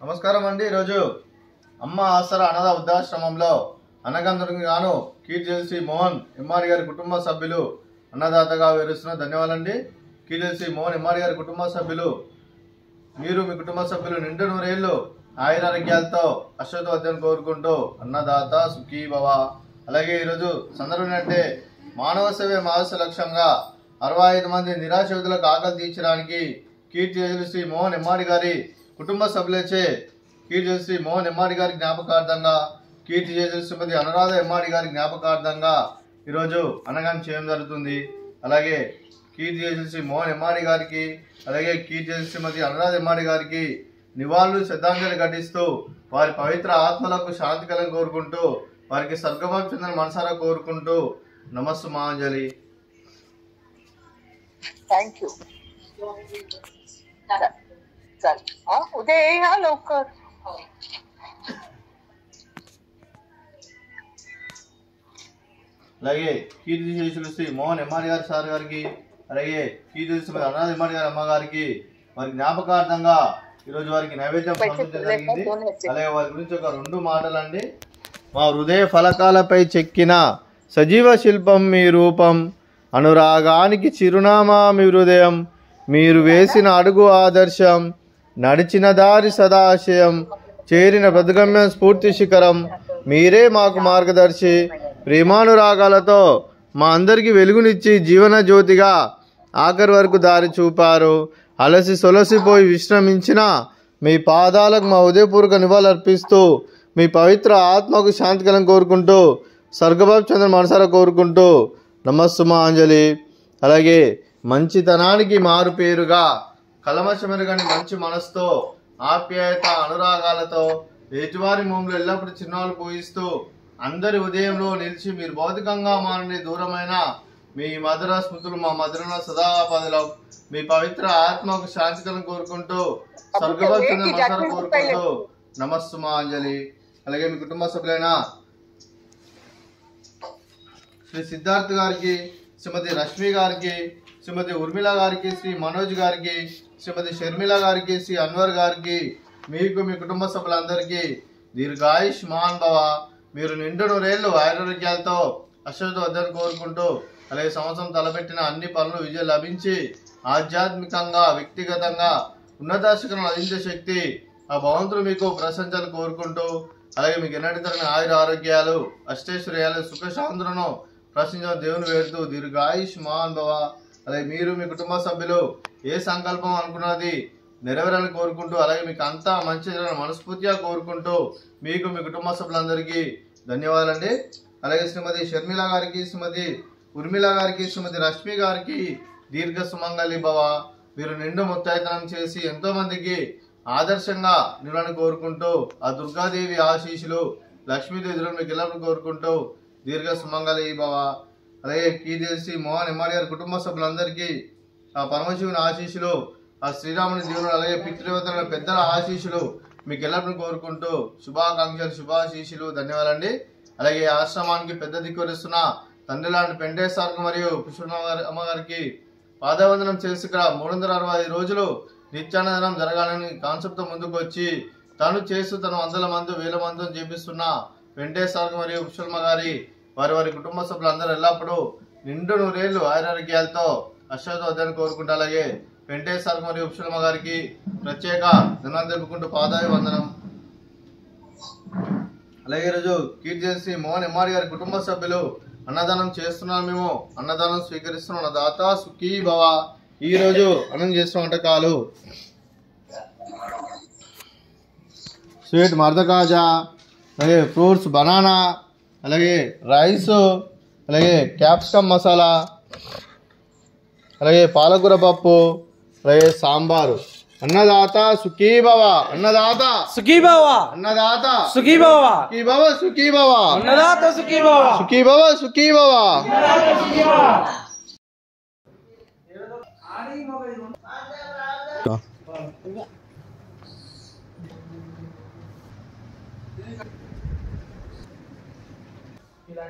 నమస్కారం అండి. ఈరోజు అమ్మ ఆసరా అనాథ వృద్ధాశ్రమంలో అన్నగందరికి గాను కీర్తి మోహన్ ఎంఆర్ గారి కుటుంబ సభ్యులు అన్నదాతగా వివరిస్తున్న ధన్యవాదాలండి. కీర్తి మోహన్ ఎంఆర్ గారి కుటుంబ సభ్యులు మీరు మీ కుటుంబ సభ్యులు నిండు నూరేళ్లు ఆయురారోగ్యాలతో అశ్వత్థవర్ధన్ కోరుకుంటూ అన్నదాత సుఖీ భవ. అలాగే ఈరోజు సందర్భం అంటే మానవ సేవే మానస లక్ష్యంగా 65 మంది నిరాశ్రితులకు ఆకలి తీర్చడానికి కీర్తి మోహన్ ఎంఆర్ గారి కుటుంబ సభ్యులచే కీర్తి మోహన్ ఎంఆర్ గారి జ్ఞాపకార్థంగా కీర్తి శ్రీమతి అనురాధ ఎంఆర్ గారి జ్ఞాపకార్థంగా ఈరోజు అన్నదానం చేయడం జరుగుతుంది. అలాగే కీర్తి మోహన్ ఎంఆర్ గారికి అలాగే కీర్తి శ్రీమతి అనురాధ ఎంఆర్ గారికి నివాళులు శ్రద్ధాంజలి ఘటిస్తూ వారి పవిత్ర ఆత్మలకు శాంతి కలను కోరుకుంటూ వారికి స్వర్గభావం చెందిన మనసారా కోరుకుంటూ నమస్సు మాంజలి. Thank you. चल उद्या ये हा लवकर. అలాగే కీర్తి శేషులు శ్రీ మోహన్ ఎంఆర్ గారి సార్ గారికి అలాగే కీర్తి శ్రీమతి అనురాధ ఎంఆర్ గారి అమ్మగారికి వారి జ్ఞాపకార్థంగా ఈరోజు వారికి నైవేద్యం సమర్పించడం జరిగింది. అలాగే వారి గురించి ఒక 2 మాటలండి. మా హృదయ ఫలకాలపై చెక్కిన సజీవ శిల్పం మీ రూపం, అనురాగానికి చిరునామా మీ హృదయం, మీరు వేసిన అడుగు ఆదర్శం, నడిచిన దారి సదాశయం, చేరిన ప్రతిగమ్యం స్ఫూర్తి శిఖరం, మీరే మాకు మార్గదర్శి. ప్రేమానురాగాలతో మా అందరికీ వెలుగునిచ్చి జీవన జ్యోతిగా ఆఖరి వరకు దారి చూపారు. అలసి సొలసిపోయి విశ్రమించిన మీ పాదాలకు మా ఉదయపూర్వక నివాళులర్పిస్తూ మీ పవిత్ర ఆత్మకు శాంతికలం కోరుకుంటూ స్వర్గభావం చంద్ర మనసారా కోరుకుంటూ నమస్సుమాంజలి. అలాగే మంచితనానికి మారు పేరుగా కలమషమెరుగని మంచి మనసుతో ఆప్యాయత అనురాగాలతో ఎదుటివారి మోములు ఎల్లప్పుడూ చిరునవ్వులు పూయిస్తూ అందరి ఉదయంలో నిలిచి మీరు భౌతికంగా మారని దూరమైన మీ మధుర స్మృతులు మా మధురన సదాపదలం. మీ పవిత్ర ఆత్మకు శాంతికలను కోరుకుంటూ స్వర్గభావం చంద్ర మనసారా కోరుకుంటూ నమస్సుమాంజలి. అలాగే మీ కుటుంబ సభ్యులైన శ్రీ సిద్ధార్థ్ గారికి, శ్రీమతి రష్మి గారికి, శ్రీమతి ఉర్మిళ గారికి, శ్రీ మనోజ్ గారికి, శ్రీమతి షర్మిల గారికి, శ్రీ అన్వర్ గారికి, మీకు మీ కుటుంబ సభ్యులందరికీ దీర్ఘాయుష్ మహాన్ భవ. మీరు నిండు నూరేళ్లు ఆరోగ్యాలతో అశ్వత్థవర్ధన్ కోరుకుంటూ అలాగే సంవత్సరం తలపెట్టిన అన్ని పనులు విజయం లభించి ఆధ్యాత్మికంగా వ్యక్తిగతంగా ఉన్నత శిఖరం అందించే శక్తి ఆ భగవంతుడు మీకు ప్రశంసలు కోరుకుంటూ అలాగే మీకు ఎన్నటి తరగని ఆయుర ఆరోగ్యాలు అష్టైశ్వర్యాలు సుఖశాంతులను ప్రశ్నించడం దేవుని వేడుతూ దీర్ఘాయుష్ మహాన్ భవ. అలాగే మీరు మీ కుటుంబ సభ్యులు ఏ సంకల్పం అనుకున్నది నెరవేరాలని కోరుకుంటూ అలాగే మీకు అంతా మంచి మనస్ఫూర్తిగా కోరుకుంటూ మీకు మీ కుటుంబ సభ్యులందరికీ ధన్యవాదాలండి. అలాగే శ్రీమతి షర్మిల గారికి, శ్రీమతి ఉర్మిళ గారికి, శ్రీమతి రష్మి గారికి దీర్ఘ సుమంగళి భవ. మీరు నిండు ముత్తైతనం చేసి ఎంతో మందికి ఆదర్శంగా నిలవని కోరుకుంటూ ఆ దుర్గాదేవి ఆశీస్సులు లక్ష్మీదేవి మీకు ఎల్లప్పుడూ కోరుకుంటూ దీర్ఘ సుమంగళి భవ. అలాగే కీర్తి మోహన్ ఎంఆర్ గారి కుటుంబ సభ్యులందరికీ ఆ పరమశివుని ఆశీస్సులు ఆ శ్రీరాముని దేవుడు అలాగే పితృదేవతల పెద్దల ఆశీస్సులు మీకు ఎల్లప్పుడూ కోరుకుంటూ శుభాకాంక్షలు శుభాశీస్సులు ధన్యవాదాలండి. అలాగే ఆశ్రమానికి పెద్ద దిక్కువరిస్తున్న తండ్రి లాంటి పెంటేశ్వరకు మరియు పుష్పమ్మ అమ్మగారికి పాదవందనం చేసి ఇక్కడ 365 రోజులు నిత్యానందనం జరగాలని కాన్సెప్ట్తో ముందుకు వచ్చి తను చేస్తూ తను 100 మంది 1000 మందిని చేపిస్తున్న వెంకటేశ్వరకు మరియు పుష్పమ్మ గారి వారి కుటుంబ సభ్యులందరూ ఎల్లప్పుడూ నిండు నూరేళ్లు ఆరోగ్యాలతో అశ్వత్థవర్ధన్ కోరుకుంటూ అలాగే వెంకటేశ్వరకు మరియు పుష్పమ్మ గారికి ప్రత్యేక ధన్యవాదాలు తెలుపుకుంటూ పాదావి వందనం. అలాగే ఈరోజు కీర్తి మోహన్ ఎంఆర్ గారి కుటుంబ సభ్యులు అన్నదానం చేస్తున్నాం. మేము అన్నదానం స్వీకరిస్తున్నాం. దాత సుఖీ భవ. ఈరోజు అన్నం చేస్తున్న వంటకాలు స్వీట్ మర్దకాజా, అలాగే ఫ్రూట్స్ బనానా, అలాగే రైస్, అలాగే క్యాప్సికమ్ మసాలా, అలాగే పాలకూర పప్పు, అలాగే సాంబారు. అన్నదాత సుఖీ భవ. అన్నదాత సుఖీ భవ. అన్నదాత సుఖీ భవ. సుఖీ భవ. సుఖీ భవ. అన్నదాత సుఖీ భవ. సుఖీ భవ. సుఖీ భవ. ఇలా